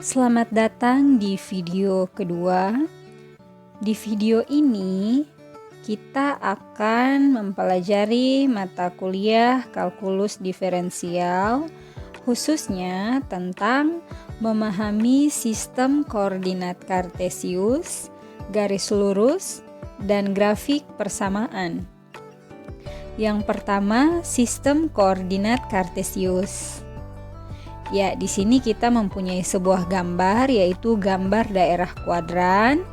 Selamat datang di video kedua. Di video ini kita akan mempelajari mata kuliah kalkulus diferensial, khususnya tentang memahami sistem koordinat kartesius, garis lurus, dan grafik persamaan. Yang pertama, sistem koordinat kartesius. Ya, di sini kita mempunyai sebuah gambar, yaitu gambar daerah kuadran.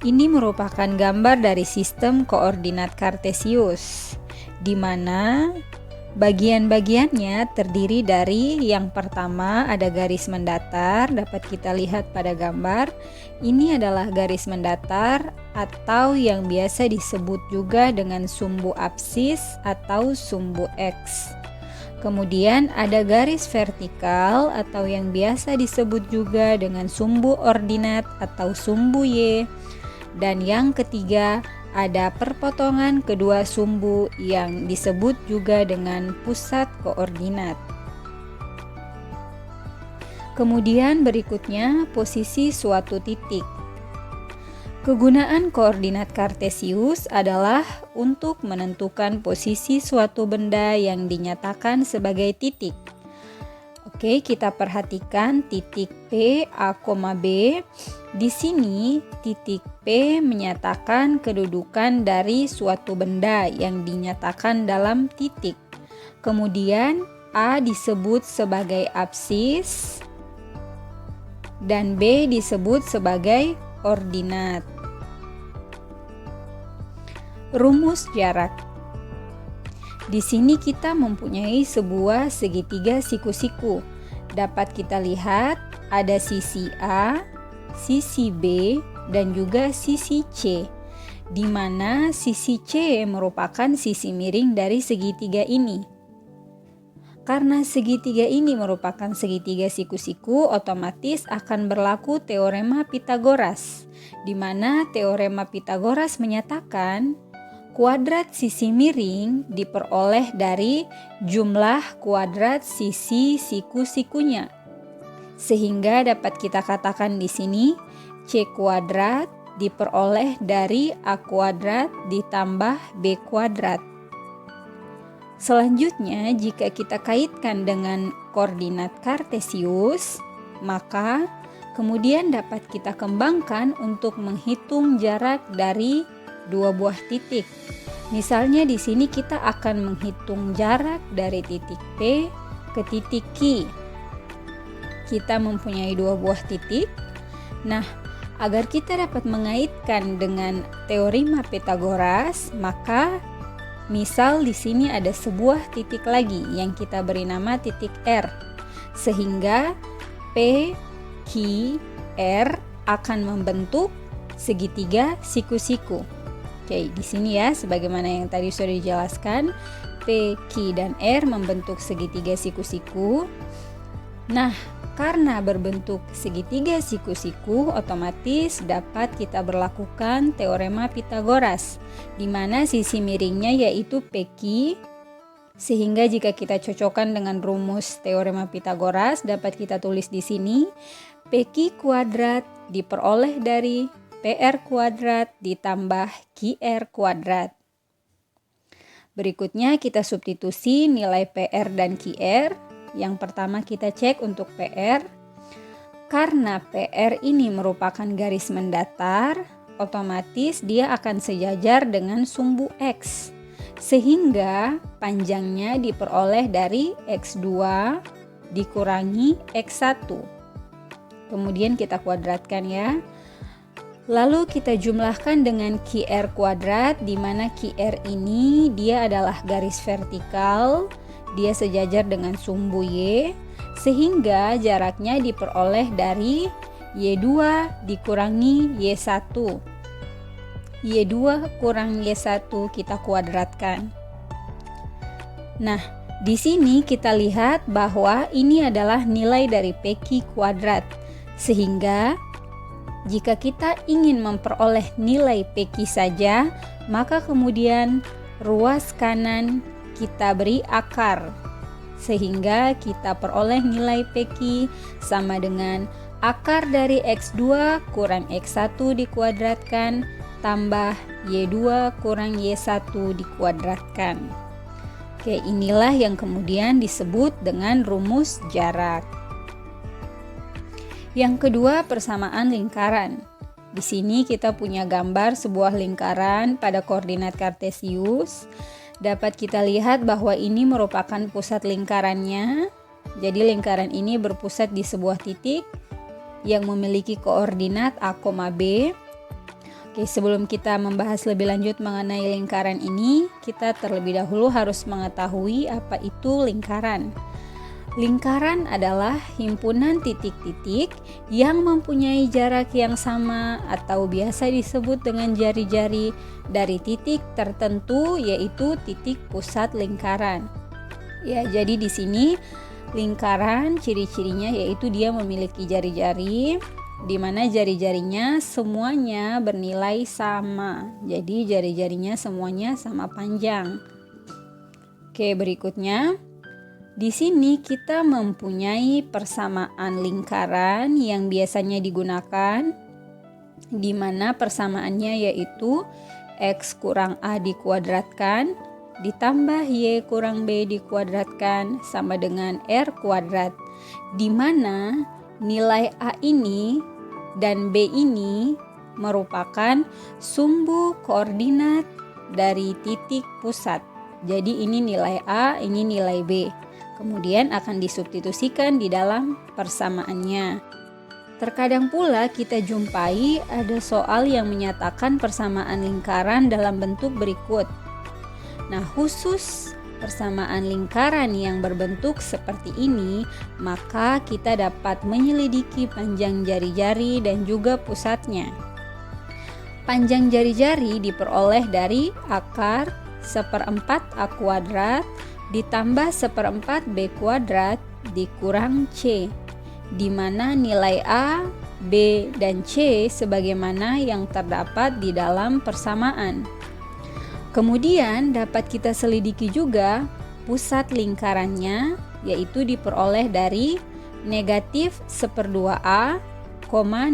Ini merupakan gambar dari sistem koordinat kartesius, di mana bagian-bagiannya terdiri dari yang pertama ada garis mendatar, dapat kita lihat pada gambar. Ini adalah garis mendatar atau yang biasa disebut juga dengan sumbu absis atau sumbu X. Kemudian ada garis vertikal atau yang biasa disebut juga dengan sumbu ordinat atau sumbu Y. Dan yang ketiga ada perpotongan kedua sumbu yang disebut juga dengan pusat koordinat. Kemudian berikutnya posisi suatu titik. Kegunaan koordinat kartesius adalah untuk menentukan posisi suatu benda yang dinyatakan sebagai titik. Oke, kita perhatikan titik P, A, B. Di sini titik P menyatakan kedudukan dari suatu benda yang dinyatakan dalam titik. Kemudian A disebut sebagai absis dan B disebut sebagai ordinat. Rumus jarak. Di sini kita mempunyai sebuah segitiga siku-siku. Dapat kita lihat ada sisi A, sisi B, dan juga sisi C. Di mana sisi C merupakan sisi miring dari segitiga ini. Karena segitiga ini merupakan segitiga siku-siku, otomatis akan berlaku teorema Pitagoras, di mana teorema Pitagoras menyatakan kuadrat sisi miring diperoleh dari jumlah kuadrat sisi siku-sikunya. Sehingga dapat kita katakan di sini C kuadrat diperoleh dari A kuadrat ditambah B kuadrat. Selanjutnya, jika kita kaitkan dengan koordinat kartesius, maka kemudian dapat kita kembangkan untuk menghitung jarak dari dua buah titik. Misalnya di sini kita akan menghitung jarak dari titik P ke titik Q. Kita mempunyai dua buah titik. Nah, agar kita dapat mengaitkan dengan teorema Pitagoras, maka misal di sini ada sebuah titik lagi yang kita beri nama titik R. Sehingga P, Q, R akan membentuk segitiga siku-siku. Oke, di sini ya, sebagaimana yang tadi sudah dijelaskan, P, Q, dan R membentuk segitiga siku-siku. Nah, karena berbentuk segitiga siku-siku, otomatis dapat kita berlakukan teorema Pitagoras, di mana sisi miringnya yaitu PQ. Sehingga jika kita cocokkan dengan rumus teorema Pitagoras, dapat kita tulis di sini PQ kuadrat diperoleh dari PR kuadrat ditambah QR kuadrat. Berikutnya kita substitusi nilai PR dan QR. Yang pertama kita cek untuk PR. Karena PR ini merupakan garis mendatar, otomatis dia akan sejajar dengan sumbu X. Sehingga panjangnya diperoleh dari X2 dikurangi X1. Kemudian kita kuadratkan ya. Lalu kita jumlahkan dengan QR kuadrat, di mana QR ini dia adalah garis vertikal, dia sejajar dengan sumbu Y, sehingga jaraknya diperoleh dari Y2 dikurangi Y1. Y2 kurang Y1 kita kuadratkan. Nah, di sini kita lihat bahwa ini adalah nilai dari PQ kuadrat, sehingga jika kita ingin memperoleh nilai PQ saja, maka kemudian ruas kanan kita beri akar. Sehingga kita peroleh nilai PQ sama dengan akar dari X2 kurang X1 dikuadratkan tambah Y2 kurang Y1 dikuadratkan. Oke, inilah yang kemudian disebut dengan rumus jarak. Yang kedua, persamaan lingkaran. Di sini kita punya gambar sebuah lingkaran pada koordinat kartesius. Dapat kita lihat bahwa ini merupakan pusat lingkarannya. Jadi lingkaran ini berpusat di sebuah titik yang memiliki koordinat A, B. Oke, sebelum kita membahas lebih lanjut mengenai lingkaran ini, kita terlebih dahulu harus mengetahui apa itu lingkaran. Lingkaran adalah himpunan titik-titik yang mempunyai jarak yang sama atau biasa disebut dengan jari-jari dari titik tertentu, yaitu titik pusat lingkaran. Ya, jadi di sini lingkaran ciri-cirinya yaitu dia memiliki jari-jari, di mana jari-jarinya semuanya bernilai sama. Jadi jari-jarinya semuanya sama panjang. Oke, berikutnya di sini kita mempunyai persamaan lingkaran yang biasanya digunakan, di mana persamaannya yaitu X kurang A dikuadratkan ditambah Y kurang B dikuadratkan sama dengan R kuadrat, di mana nilai A ini dan B ini merupakan sumbu koordinat dari titik pusat. Jadi ini nilai A, ini nilai B. Kemudian akan disubstitusikan di dalam persamaannya. Terkadang pula kita jumpai ada soal yang menyatakan persamaan lingkaran dalam bentuk berikut. Nah, khusus persamaan lingkaran yang berbentuk seperti ini, maka kita dapat menyelidiki panjang jari-jari dan juga pusatnya. Panjang jari-jari diperoleh dari akar 1/4 A kuadrat ditambah 1/4 B kuadrat dikurang C, di mana nilai A, B, dan C sebagaimana yang terdapat di dalam persamaan. Kemudian dapat kita selidiki juga pusat lingkarannya, yaitu diperoleh dari negatif 1/2A,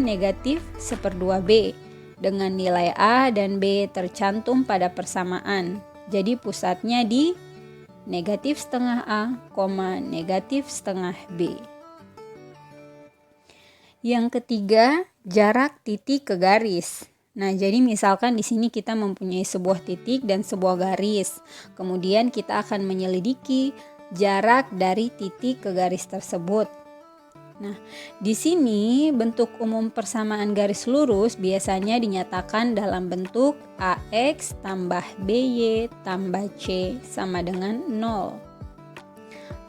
negatif 1/2B, dengan nilai A dan B tercantum pada persamaan. Jadi pusatnya di negatif setengah A, negatif setengah B. Yang ketiga, jarak titik ke garis. Nah, jadi misalkan di sini kita mempunyai sebuah titik dan sebuah garis. Kemudian kita akan menyelidiki jarak dari titik ke garis tersebut. Nah, di sini bentuk umum persamaan garis lurus biasanya dinyatakan dalam bentuk AX tambah BY tambah C sama dengan 0.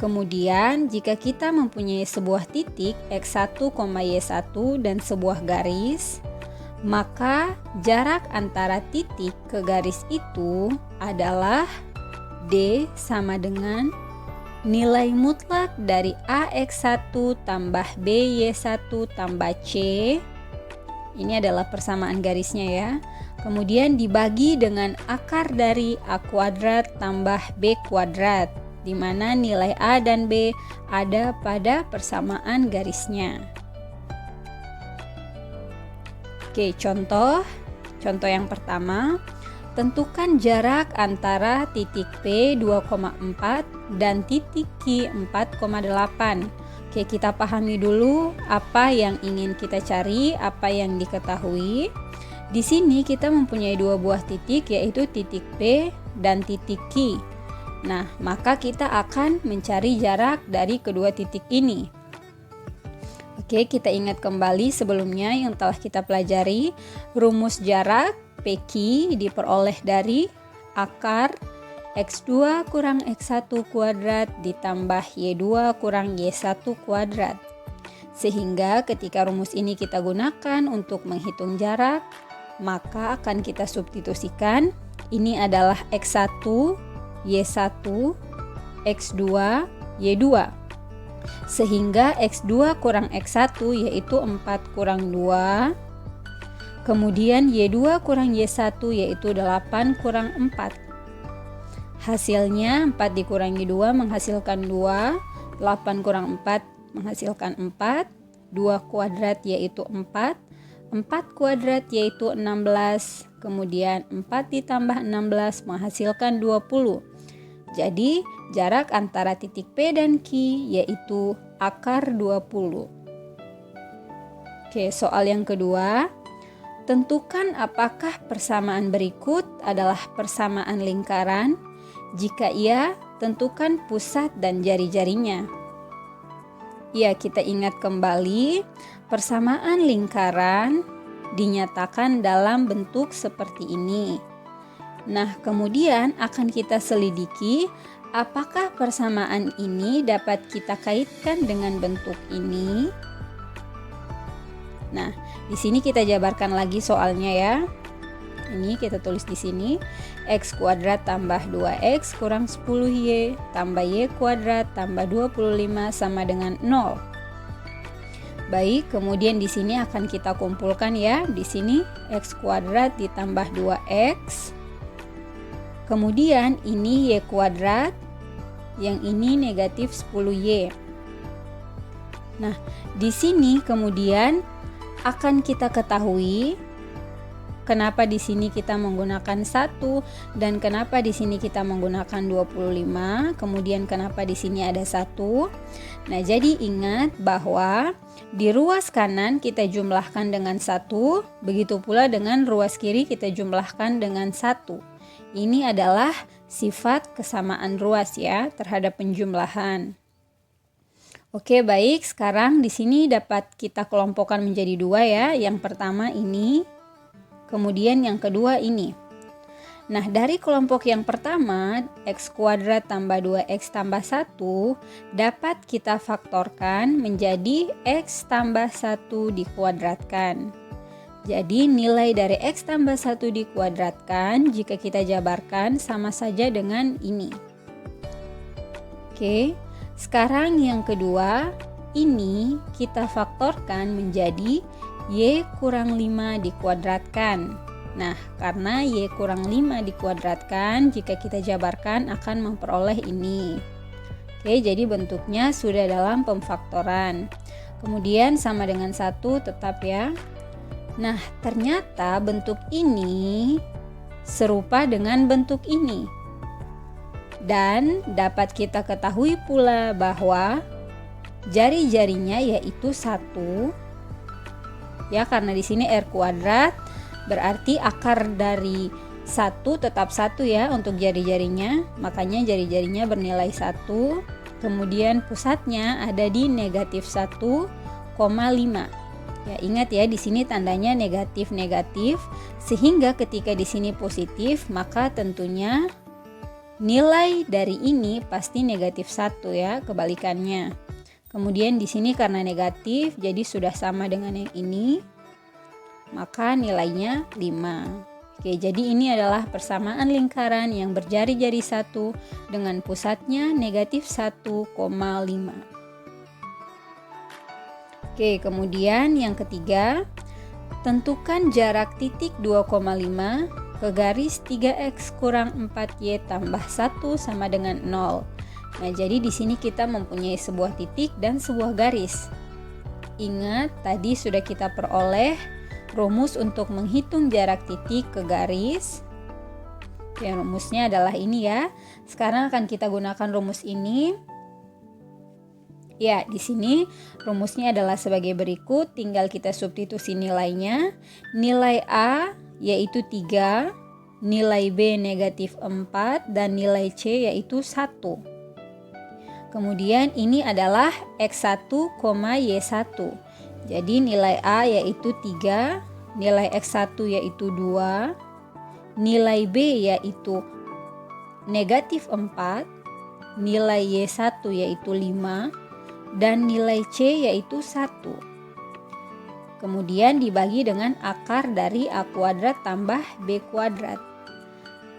Kemudian jika kita mempunyai sebuah titik X1, Y1 dan sebuah garis, maka jarak antara titik ke garis itu adalah D sama dengan nilai mutlak dari AX1 tambah BY1 tambah C. Ini adalah persamaan garisnya ya. Kemudian dibagi dengan akar dari A kuadrat tambah B kuadrat, di mana nilai A dan B ada pada persamaan garisnya. Oke, contoh yang pertama. Tentukan jarak antara titik P 2,4 dan titik Q 4,8. Oke, kita pahami dulu apa yang ingin kita cari, apa yang diketahui. Di sini kita mempunyai dua buah titik, yaitu titik P dan titik Q. Nah, maka kita akan mencari jarak dari kedua titik ini. Oke, kita ingat kembali sebelumnya yang telah kita pelajari. Rumus jarak PQ diperoleh dari akar X2 kurang X1 kuadrat ditambah Y2 kurang Y1 kuadrat. Sehingga ketika rumus ini kita gunakan untuk menghitung jarak, maka akan kita substitusikan. Ini adalah X1, Y1, X2, Y2. Sehingga X2 kurang X1 yaitu 4 kurang 2. Kemudian Y2 kurang Y1 yaitu 8 kurang 4. Hasilnya 4 dikurangi 2 menghasilkan 2, 8 kurang 4 menghasilkan 4, 2 kuadrat yaitu 4, 4 kuadrat yaitu 16, kemudian 4 ditambah 16 menghasilkan 20. Jadi jarak antara titik P dan Q yaitu akar 20. Oke, soal yang kedua. Tentukan apakah persamaan berikut adalah persamaan lingkaran. Jika iya, tentukan pusat dan jari-jarinya. Ya, kita ingat kembali, persamaan lingkaran dinyatakan dalam bentuk seperti ini. Nah, kemudian akan kita selidiki apakah persamaan ini dapat kita kaitkan dengan bentuk ini. Nah, di sini kita jabarkan lagi soalnya ya. Ini kita tulis di sini, x kuadrat tambah 2x kurang 10y tambah y kuadrat tambah 25 sama dengan 0. Baik, kemudian di sini akan kita kumpulkan ya. Di sini x kuadrat ditambah 2x. Kemudian ini y kuadrat, yang ini negatif 10y. Nah, di sini kemudian akan kita ketahui kenapa di sini kita menggunakan 1 dan kenapa di sini kita menggunakan 25, kemudian kenapa di sini ada 1. Nah, jadi ingat bahwa di ruas kanan kita jumlahkan dengan 1, begitu pula dengan ruas kiri kita jumlahkan dengan 1. Ini adalah sifat kesamaan ruas ya terhadap penjumlahan. Oke, baik. Sekarang di sini dapat kita kelompokkan menjadi 2 ya. Yang pertama ini, kemudian yang kedua ini. Nah, dari kelompok yang pertama, x kuadrat tambah 2x tambah 1 dapat kita faktorkan menjadi x tambah 1 dikuadratkan. Jadi nilai dari x tambah 1 dikuadratkan jika kita jabarkan sama saja dengan ini. Oke. Sekarang yang kedua, ini kita faktorkan menjadi y kurang 5 dikuadratkan. Nah, karena y kurang 5 dikuadratkan, jika kita jabarkan akan memperoleh ini. Oke, jadi bentuknya sudah dalam pemfaktoran. Kemudian sama dengan 1 tetap ya. Nah, ternyata bentuk ini serupa dengan bentuk ini. Dan dapat kita ketahui pula bahwa jari-jarinya yaitu 1. Ya, karena di sini r kuadrat berarti akar dari 1 tetap 1 ya untuk jari-jarinya. Makanya jari-jarinya bernilai 1. Kemudian pusatnya ada di negatif 1,5. Ya, ingat ya di sini tandanya negatif-negatif sehingga ketika di sini positif maka tentunya nilai dari ini pasti negatif 1 ya, kebalikannya. Kemudian di sini karena negatif jadi sudah sama dengan yang ini, maka nilainya 5. Oke, jadi ini adalah persamaan lingkaran yang berjari-jari 1 dengan pusatnya negatif 1,5. Oke, kemudian yang ketiga, tentukan jarak titik 2,5 ke garis 3x kurang 4y tambah 1 sama dengan 0. Nah, jadi di sini kita mempunyai sebuah titik dan sebuah garis. Ingat, tadi sudah kita peroleh rumus untuk menghitung jarak titik ke garis. Ya, rumusnya adalah ini ya. Sekarang akan kita gunakan rumus ini. Ya, di sini rumusnya adalah sebagai berikut, tinggal kita substitusi nilainya. Nilai A yaitu 3, nilai B negatif 4, dan nilai C yaitu 1. Kemudian ini adalah X1, Y1. Jadi nilai A yaitu 3, nilai X1 yaitu 2, nilai B yaitu negatif 4, nilai Y1 yaitu 5, dan nilai C yaitu 1. Kemudian dibagi dengan akar dari A kuadrat tambah B kuadrat.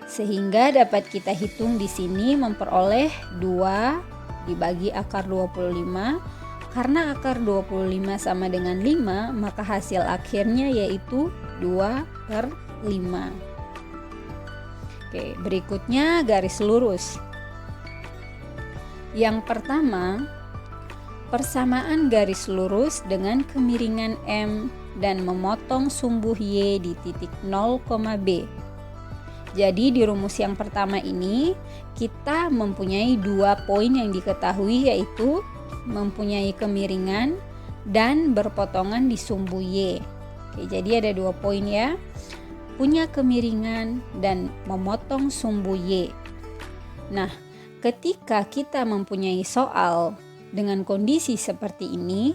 Sehingga dapat kita hitung di sini memperoleh 2 dibagi akar 25. Karena akar 25 sama dengan 5, maka hasil akhirnya yaitu 2/5. Oke, berikutnya garis lurus. Yang pertama, persamaan garis lurus dengan kemiringan M dan memotong sumbu Y di titik 0, B. Jadi di rumus yang pertama ini kita mempunyai 2 poin yang diketahui, yaitu mempunyai kemiringan dan berpotongan di sumbu Y. Oke, jadi ada 2 poin ya, punya kemiringan dan memotong sumbu Y. Nah, ketika kita mempunyai soal dengan kondisi seperti ini,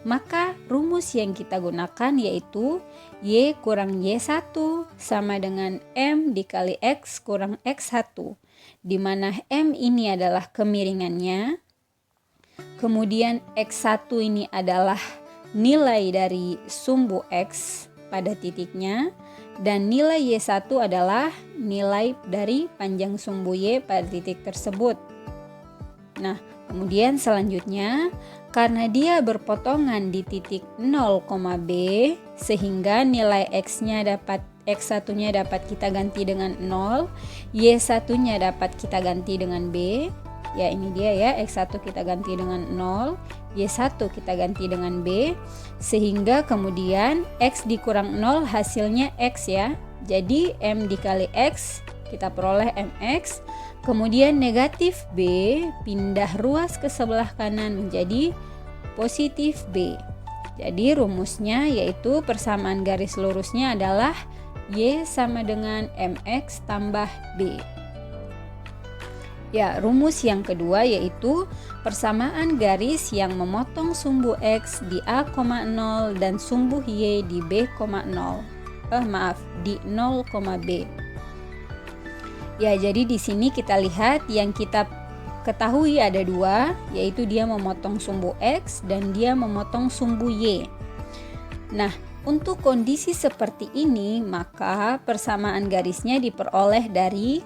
maka rumus yang kita gunakan yaitu Y kurang Y1 sama dengan M dikali X kurang X1, di mana M ini adalah kemiringannya, kemudian X1 ini adalah nilai dari sumbu X pada titiknya, dan nilai Y1 adalah nilai dari panjang sumbu Y pada titik tersebut. Nah, kemudian selanjutnya, karena dia berpotongan di titik 0, B, sehingga nilai X1-nya dapat kita ganti dengan 0, Y1-nya dapat kita ganti dengan B. Ya, ini dia ya, X1 kita ganti dengan 0, Y1 kita ganti dengan B, sehingga kemudian X dikurang 0 hasilnya X ya. Jadi M dikali X kita peroleh MX. Kemudian negatif B pindah ruas ke sebelah kanan menjadi positif B. Jadi rumusnya yaitu persamaan garis lurusnya adalah Y sama dengan MX tambah B. Ya, rumus yang kedua yaitu persamaan garis yang memotong sumbu X di A, 0 dan sumbu Y di B, 0. Di 0, B. Ya, jadi di sini kita lihat yang kita ketahui ada 2, yaitu dia memotong sumbu X dan dia memotong sumbu Y. Nah, untuk kondisi seperti ini, maka persamaan garisnya diperoleh dari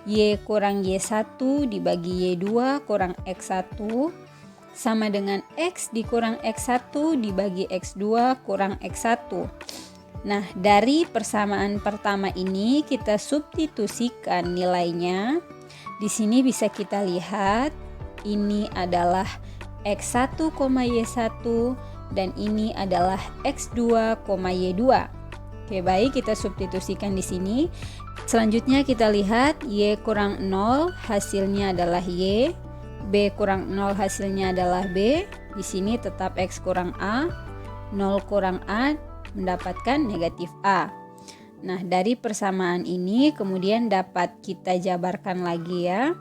Y kurang Y1 dibagi Y2 kurang X1 sama dengan X dikurang X1 dibagi X2 kurang X1. Nah, dari persamaan pertama ini kita substitusikan nilainya. Di sini bisa kita lihat ini adalah X1, Y1 dan ini adalah X2, Y2. Oke, baik, kita substitusikan di sini. Selanjutnya kita lihat Y kurang 0 hasilnya adalah Y, B kurang 0 hasilnya adalah B. Di sini tetap X kurang A, 0 kurang A mendapatkan negatif A. Nah, dari persamaan ini kemudian dapat kita jabarkan lagi ya.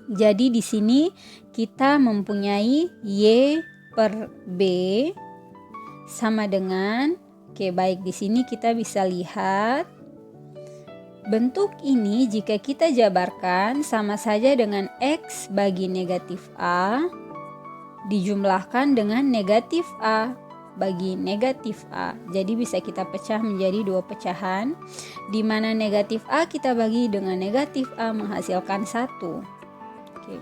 Jadi di sini kita mempunyai Y per B sama dengan, oke baik, di sini kita bisa lihat bentuk ini jika kita jabarkan sama saja dengan X bagi negatif A dijumlahkan dengan negatif A bagi negatif A. Jadi bisa kita pecah menjadi 2 pecahan, di mana negatif A kita bagi dengan negatif A menghasilkan 1. Oke.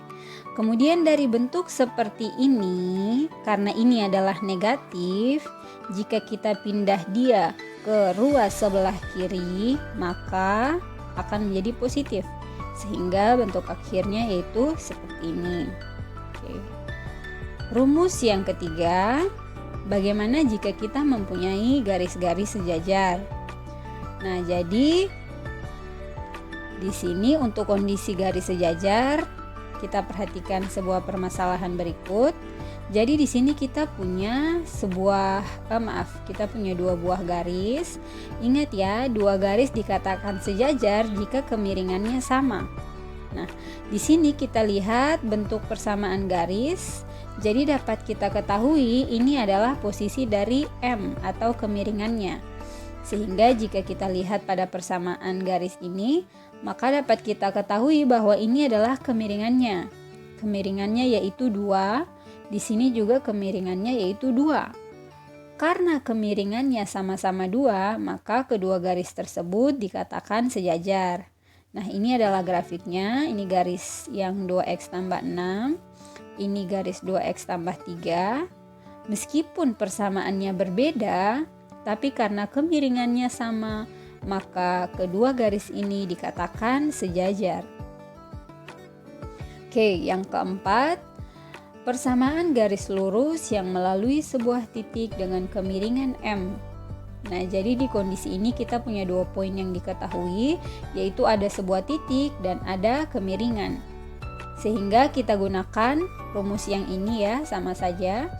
Kemudian dari bentuk seperti ini, karena ini adalah negatif, jika kita pindah dia ke ruas sebelah kiri, maka akan menjadi positif. Sehingga bentuk akhirnya yaitu seperti ini. Oke. Rumus yang ketiga, bagaimana jika kita mempunyai garis-garis sejajar? Nah, jadi di sini untuk kondisi garis sejajar kita perhatikan sebuah permasalahan berikut. Jadi di sini kita punya kita punya 2 buah garis. Ingat ya, 2 garis dikatakan sejajar jika kemiringannya sama. Nah, di sini kita lihat bentuk persamaan garis. Jadi dapat kita ketahui ini adalah posisi dari M atau kemiringannya. Sehingga jika kita lihat pada persamaan garis ini, maka dapat kita ketahui bahwa ini adalah kemiringannya. Kemiringannya yaitu 2. Di sini juga kemiringannya yaitu 2. Karena kemiringannya sama-sama 2, maka kedua garis tersebut dikatakan sejajar. Nah, ini adalah grafiknya. Ini garis yang 2x tambah 6. Ini garis 2x tambah 3. Meskipun persamaannya berbeda, tapi karena kemiringannya sama, maka kedua garis ini dikatakan sejajar. Oke, yang keempat, Persamaan garis lurus yang melalui sebuah titik dengan kemiringan M. Nah, jadi di kondisi ini kita punya 2 poin yang diketahui, yaitu ada sebuah titik dan ada kemiringan. Sehingga kita gunakan rumus yang ini ya, sama saja.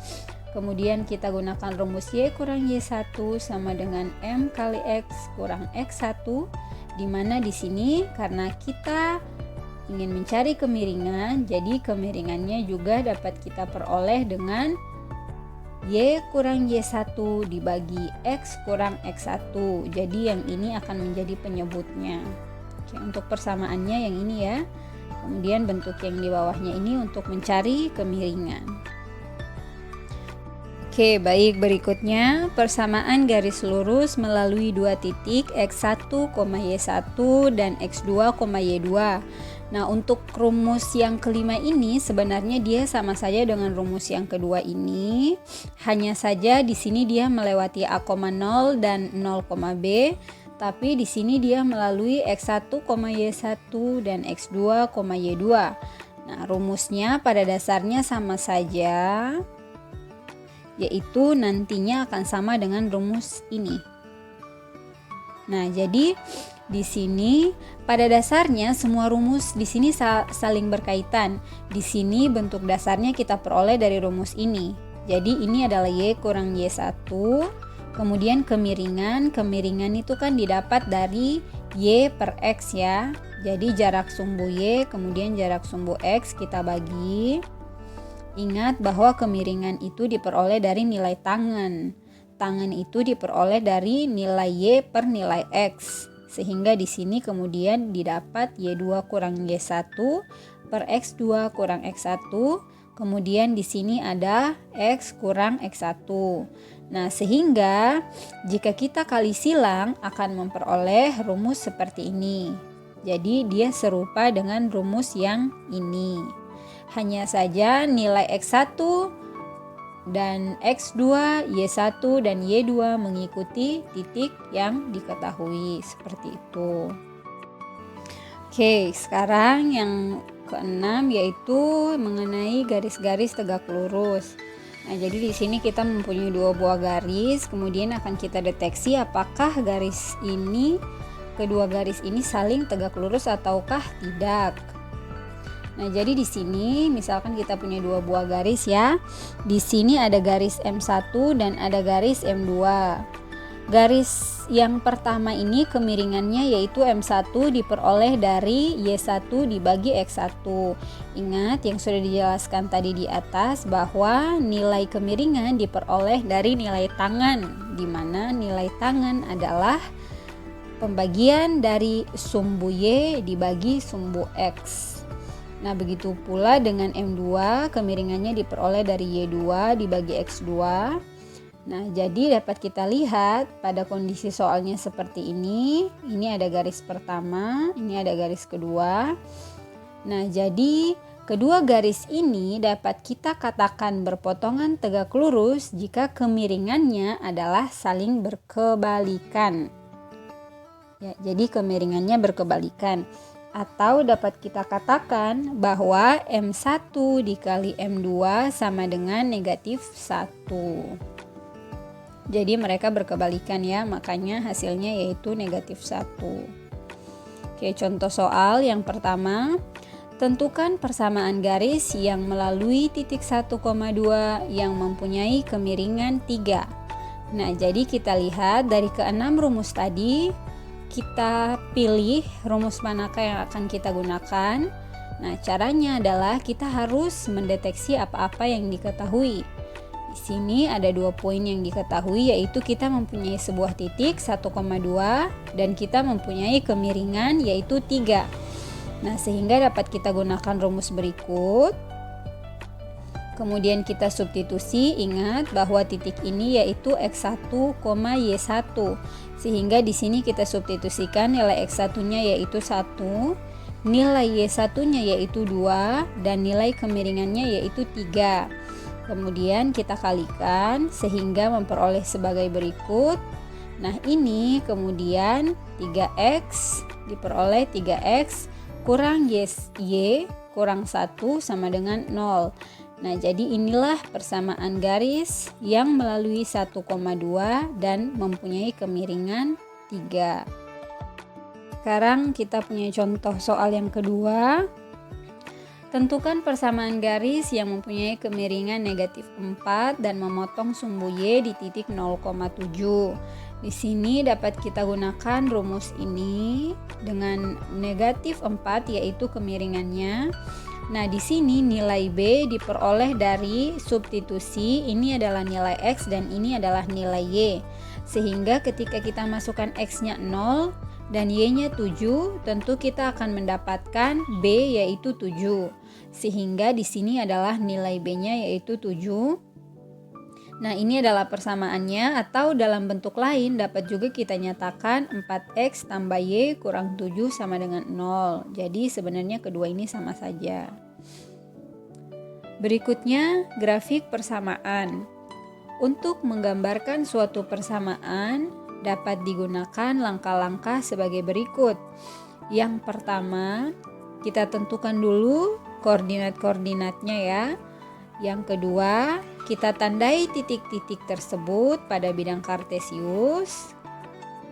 Kemudian kita gunakan rumus Y kurang Y1 sama dengan M kali X kurang X1, di mana di sini karena kita ingin mencari kemiringan, jadi kemiringannya juga dapat kita peroleh dengan Y kurang Y1 dibagi X kurang X1. Jadi yang ini akan menjadi penyebutnya. Oke, untuk persamaannya yang ini ya. Kemudian bentuk yang di bawahnya ini untuk mencari kemiringan. Oke, baik, berikutnya persamaan garis lurus melalui dua titik X1, Y1 dan X2, Y2. Nah, untuk rumus yang kelima ini sebenarnya dia sama saja dengan rumus yang kedua ini. Hanya saja di sini dia melewati A,0 dan 0,b, tapi di sini dia melalui X1, Y1 dan X2, Y2. Nah, rumusnya pada dasarnya sama saja, yaitu nantinya akan sama dengan rumus ini. Nah, jadi di sini pada dasarnya semua rumus di sini saling berkaitan. Di sini bentuk dasarnya kita peroleh dari rumus ini. Jadi ini adalah Y kurang Y1. Kemudian kemiringan itu kan didapat dari Y per X ya. Jadi jarak sumbu Y kemudian jarak sumbu X kita bagi. Ingat bahwa kemiringan itu diperoleh dari nilai tangen. Tangen itu diperoleh dari nilai Y per nilai X. Sehingga di sini kemudian didapat Y2 kurang Y1 per X2 kurang X1. Kemudian di sini ada X kurang X1. Nah, sehingga jika kita kali silang akan memperoleh rumus seperti ini. Jadi dia serupa dengan rumus yang ini. Hanya saja nilai X1 dan X2, Y1 dan Y2 mengikuti titik yang diketahui seperti itu. Oke, sekarang yang keenam yaitu mengenai garis-garis tegak lurus. Nah, jadi di sini kita mempunyai dua buah garis, kemudian akan kita deteksi apakah kedua garis ini saling tegak lurus ataukah tidak. Nah, jadi di sini misalkan kita punya dua buah garis ya. Di sini ada garis M1 dan ada garis M2. Garis yang pertama ini kemiringannya yaitu M1 diperoleh dari Y1 dibagi X1. Ingat yang sudah dijelaskan tadi di atas bahwa nilai kemiringan diperoleh dari nilai tangen, di mana nilai tangen adalah pembagian dari sumbu Y dibagi sumbu X. Nah, begitu pula dengan M2, kemiringannya diperoleh dari Y2 dibagi X2. Nah, jadi dapat kita lihat pada kondisi soalnya seperti ini. Ini ada garis pertama, ini ada garis kedua. Nah, jadi kedua garis ini dapat kita katakan berpotongan tegak lurus jika kemiringannya adalah saling berkebalikan. Ya, jadi kemiringannya berkebalikan. Atau dapat kita katakan bahwa M1 dikali M2 sama dengan negatif 1. Jadi mereka berkebalikan ya, makanya hasilnya yaitu negatif 1. Oke, contoh soal yang pertama. Tentukan persamaan garis yang melalui titik 1,2 yang mempunyai kemiringan 3. Nah, jadi kita lihat dari keenam rumus tadi, kita pilih rumus manakah yang akan kita gunakan. Nah, caranya adalah kita harus mendeteksi apa-apa yang diketahui. Di sini ada 2 poin yang diketahui, yaitu kita mempunyai sebuah titik 1,2 dan kita mempunyai kemiringan yaitu 3. Nah, sehingga dapat kita gunakan rumus berikut. Kemudian kita substitusi, ingat bahwa titik ini yaitu X1, Y1. Sehingga di sini kita substitusikan nilai X1-nya yaitu 1, nilai Y1-nya yaitu 2, dan nilai kemiringannya yaitu 3. Kemudian kita kalikan sehingga memperoleh sebagai berikut. Nah, ini kemudian 3X diperoleh 3X kurang Y kurang 1 sama dengan 0. Nah, jadi inilah persamaan garis yang melalui 1,2 dan mempunyai kemiringan 3. Sekarang kita punya contoh soal yang kedua. Tentukan persamaan garis yang mempunyai kemiringan negatif 4 dan memotong sumbu Y di titik 0,7. Di sini dapat kita gunakan rumus ini dengan negatif 4 yaitu kemiringannya. Nah, di sini nilai B diperoleh dari substitusi, ini adalah nilai X dan ini adalah nilai Y. Sehingga ketika kita masukkan X-nya 0 dan Y-nya 7, tentu kita akan mendapatkan B yaitu 7. Sehingga di sini adalah nilai B-nya yaitu 7. Nah, ini adalah persamaannya, atau dalam bentuk lain dapat juga kita nyatakan 4X tambah Y kurang 7 sama dengan 0. Jadi sebenarnya kedua ini sama saja. Berikutnya, grafik persamaan. Untuk menggambarkan suatu persamaan dapat digunakan langkah-langkah sebagai berikut. Yang pertama, kita tentukan dulu koordinat-koordinatnya ya. Yang kedua, kita tandai titik-titik tersebut pada bidang kartesius.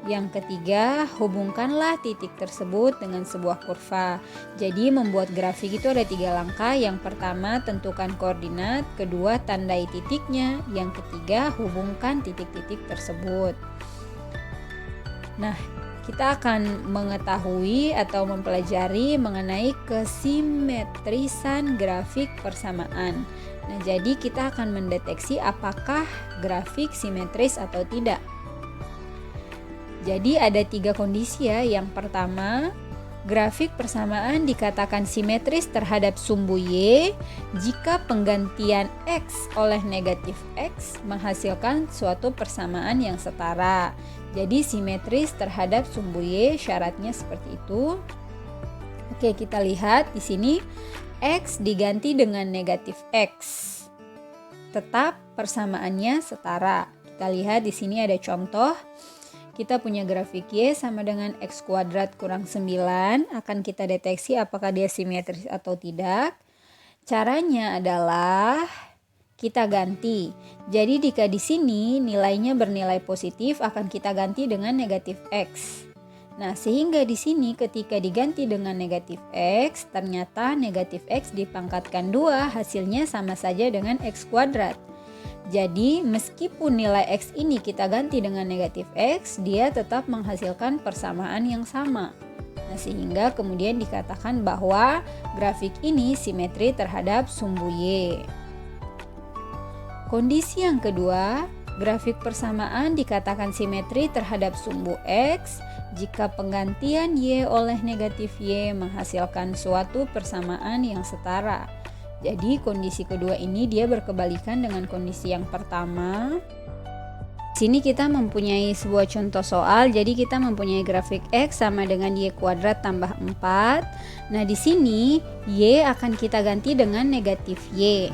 Yang ketiga, hubungkanlah titik tersebut dengan sebuah kurva. Jadi membuat grafik itu ada 3 langkah. Yang pertama, tentukan koordinat. Kedua, tandai titiknya. Yang ketiga, hubungkan titik-titik tersebut. Nah, kita akan mengetahui atau mempelajari mengenai kesimetrisan grafik persamaan. Nah, jadi kita akan mendeteksi apakah grafik simetris atau tidak. Jadi ada 3 kondisi ya. Yang pertama, grafik persamaan dikatakan simetris terhadap sumbu Y jika penggantian X oleh negatif X menghasilkan suatu persamaan yang setara. Jadi simetris terhadap sumbu Y, syaratnya seperti itu. Oke, kita lihat di sini X diganti dengan negatif X. Tetap persamaannya setara. Kita lihat di sini ada contoh. Kita punya grafik Y sama dengan X kuadrat kurang 9. Akan kita deteksi apakah dia simetris atau tidak. Caranya adalah kita ganti. Jadi jika di sini nilainya bernilai positif, akan kita ganti dengan negatif X. Nah, sehingga di sini ketika diganti dengan negatif X, ternyata negatif X dipangkatkan 2, hasilnya sama saja dengan X kuadrat. Jadi meskipun nilai X ini kita ganti dengan negatif X, dia tetap menghasilkan persamaan yang sama. Nah, sehingga kemudian dikatakan bahwa grafik ini simetri terhadap sumbu Y. Kondisi yang kedua, grafik persamaan dikatakan simetri terhadap sumbu X jika penggantian Y oleh negatif Y menghasilkan suatu persamaan yang setara. Jadi kondisi kedua ini dia berkebalikan dengan kondisi yang pertama. Sini kita mempunyai sebuah contoh soal, jadi kita mempunyai grafik X sama dengan Y kuadrat tambah 4. Nah, di sini Y akan kita ganti dengan negatif Y.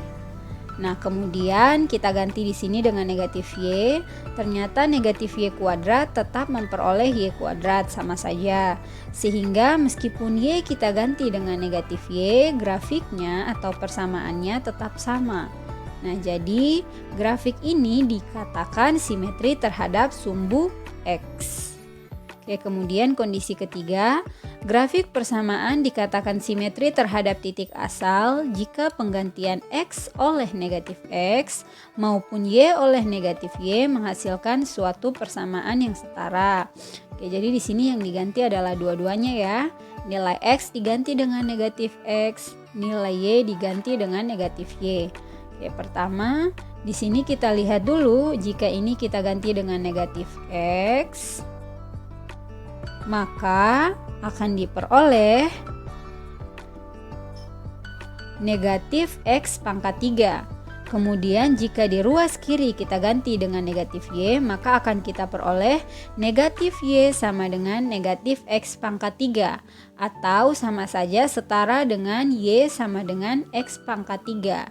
Nah, kemudian kita ganti di sini dengan negatif Y. Ternyata negatif Y kuadrat tetap memperoleh Y kuadrat, sama saja. Sehingga meskipun Y kita ganti dengan negatif Y, grafiknya atau persamaannya tetap sama. Nah, jadi grafik ini dikatakan simetri terhadap sumbu X. Oke, kemudian kondisi ketiga, grafik persamaan dikatakan simetri terhadap titik asal jika penggantian X oleh negatif X maupun Y oleh negatif Y menghasilkan suatu persamaan yang setara. Oke, jadi di sini yang diganti adalah dua-duanya ya. Nilai X diganti dengan negatif X, nilai Y diganti dengan negatif Y. Oke, pertama, di sini kita lihat dulu jika ini kita ganti dengan negatif X, maka akan diperoleh negatif X pangkat 3. Kemudian jika di ruas kiri kita ganti dengan negatif Y, maka akan kita peroleh negatif Y sama dengan negatif X pangkat 3. Atau sama saja setara dengan Y sama dengan X pangkat 3.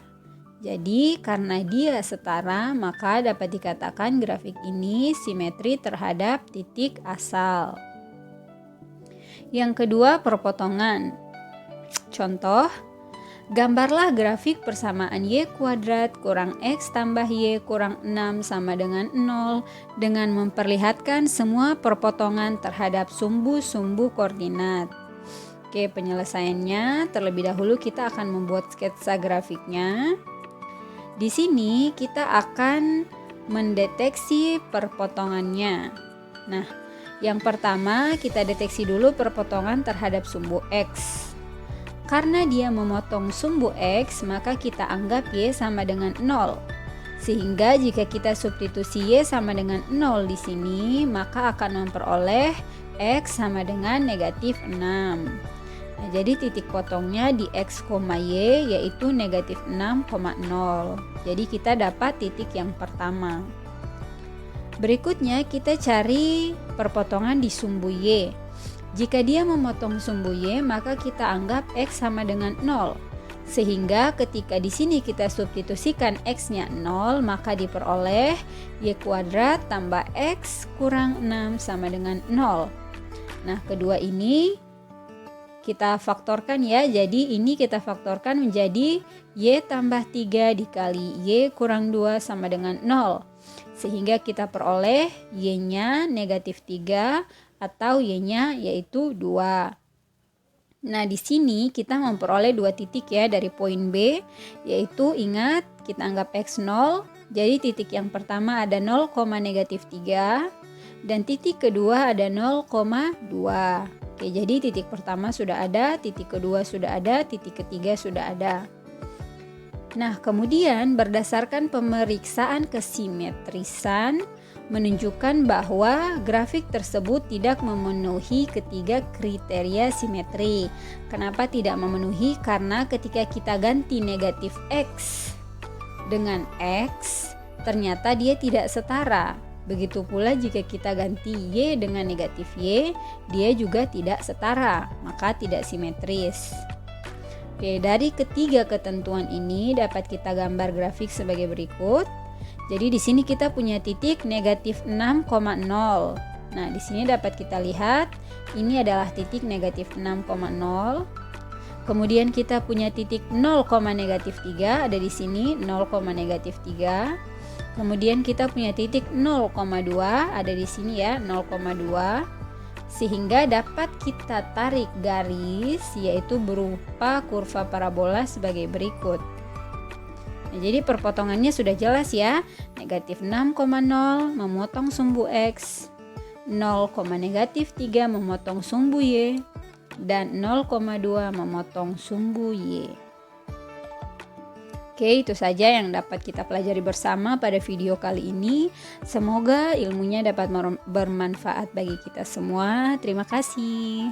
Jadi karena dia setara, maka dapat dikatakan grafik ini simetri terhadap titik asal. Yang kedua, perpotongan. Contoh, Gambarlah grafik persamaan y kuadrat kurang x tambah y kurang 6 sama dengan 0 dengan memperlihatkan semua perpotongan terhadap sumbu-sumbu koordinat. Oke, penyelesaiannya terlebih dahulu kita akan membuat sketsa grafiknya. Di sini kita akan mendeteksi perpotongannya. Nah, yang pertama kita deteksi dulu perpotongan terhadap sumbu x. Karena dia memotong sumbu x, maka kita anggap y sama dengan 0. Sehingga jika kita substitusi y sama dengan 0 di sini, maka akan memperoleh x sama dengan negatif 6. Nah, jadi titik potongnya di x, y yaitu negatif 6,0. Jadi kita dapat titik yang pertama. Berikutnya kita cari perpotongan di sumbu y. Jika dia memotong sumbu y, maka kita anggap x sama dengan 0. Sehingga ketika di sini kita substitusikan x-nya 0, maka diperoleh y kuadrat tambah x kurang 6 sama dengan 0. Nah, kedua ini kita faktorkan ya. Jadi ini kita faktorkan menjadi y tambah 3 dikali y kurang 2 sama dengan 0. Sehingga kita peroleh y-nya negatif 3 atau y-nya yaitu 2. Nah, di sini kita memperoleh dua titik ya dari poin B, yaitu ingat kita anggap x 0. Jadi titik yang pertama ada 0, negatif 3 dan titik kedua ada 0,2. Oke, jadi titik pertama sudah ada, titik kedua sudah ada, titik ketiga sudah ada. Nah, kemudian berdasarkan pemeriksaan kesimetrisan menunjukkan bahwa grafik tersebut tidak memenuhi ketiga kriteria simetri. Kenapa tidak memenuhi? Karena ketika kita ganti negatif x dengan x, ternyata dia tidak setara. Begitu pula jika kita ganti y dengan negatif y, dia juga tidak setara, maka tidak simetris. Oke, dari ketiga ketentuan ini dapat kita gambar grafik sebagai berikut. Jadi di sini kita punya titik negatif 6,0. Nah, di sini dapat kita lihat ini adalah titik negatif 6,0. Kemudian kita punya titik 0, negatif 3 ada di sini 0, negatif 3. Kemudian kita punya titik 0,2 ada di sini ya 0,2. Sehingga dapat kita tarik garis yaitu berupa kurva parabola sebagai berikut. Nah, jadi perpotongannya sudah jelas ya. Negatif 6,0 memotong sumbu x, 0, negatif 3 memotong sumbu y, dan 0,2 memotong sumbu y. Oke, itu saja yang dapat kita pelajari bersama pada video kali ini. Semoga ilmunya dapat bermanfaat bagi kita semua. Terima kasih.